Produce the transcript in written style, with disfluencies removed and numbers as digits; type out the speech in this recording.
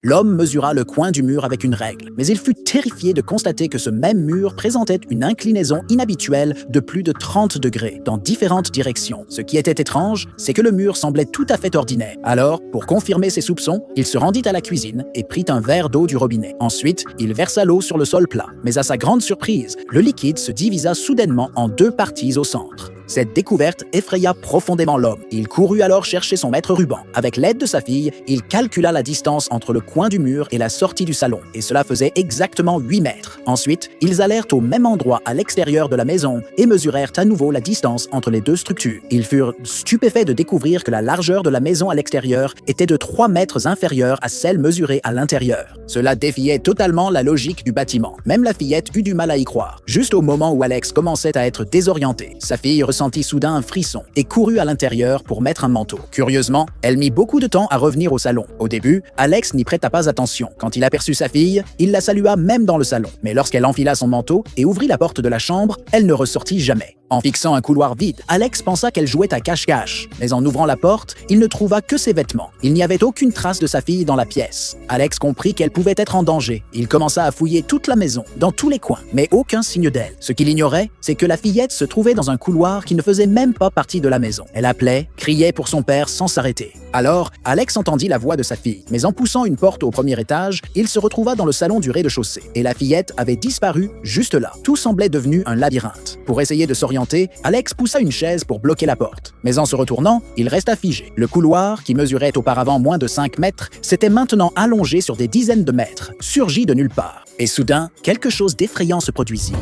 L'homme mesura le coin du mur avec une règle, mais il fut terrifié de constater que ce même mur présentait une inclinaison inhabituelle de plus de 30 degrés dans différentes directions. Ce qui était étrange, c'est que le mur semblait tout à fait ordinaire. Alors, pour confirmer ses soupçons, il se rendit à la cuisine et prit un verre d'eau du robinet. Ensuite, il versa l'eau sur le sol plat, mais à sa grande surprise, le liquide se divisa soudainement en deux parties au centre. Cette découverte effraya profondément l'homme. Il courut alors chercher son maître ruban. Avec l'aide de sa fille, il calcula la distance entre le coin du mur et la sortie du salon, et cela faisait exactement 8 mètres. Ensuite, ils allèrent au même endroit à l'extérieur de la maison et mesurèrent à nouveau la distance entre les deux structures. Ils furent stupéfaits de découvrir que la largeur de la maison à l'extérieur était de 3 mètres inférieure à celle mesurée à l'intérieur. Cela défiait totalement la logique du bâtiment. Même la fillette eut du mal à y croire. Juste au moment où Alex commençait à être désorienté, sa fille ressentit soudain un frisson et courut à l'intérieur pour mettre un manteau. Curieusement, elle mit beaucoup de temps à revenir au salon. Au début, Alex n'y prêta pas attention. Quand il aperçut sa fille, il la salua même dans le salon. Mais lorsqu'elle enfila son manteau et ouvrit la porte de la chambre, elle ne ressortit jamais. En fixant un couloir vide, Alex pensa qu'elle jouait à cache-cache. Mais en ouvrant la porte, il ne trouva que ses vêtements. Il n'y avait aucune trace de sa fille dans la pièce. Alex comprit qu'elle pouvait être en danger. Il commença à fouiller toute la maison, dans tous les coins, mais aucun signe d'elle. Ce qu'il ignorait, c'est que la fillette se trouvait dans un couloir qui ne faisait même pas partie de la maison. Elle appelait, criait pour son père sans s'arrêter. Alors, Alex entendit la voix de sa fille, mais en poussant une porte au premier étage, il se retrouva dans le salon du rez-de-chaussée. Et la fillette avait disparu juste là. Tout semblait devenu un labyrinthe. Pour essayer de s'orienter, Alex poussa une chaise pour bloquer la porte. Mais en se retournant, il resta figé. Le couloir, qui mesurait auparavant moins de 5 mètres, s'était maintenant allongé sur des dizaines de mètres, surgi de nulle part. Et soudain, quelque chose d'effrayant se produisit.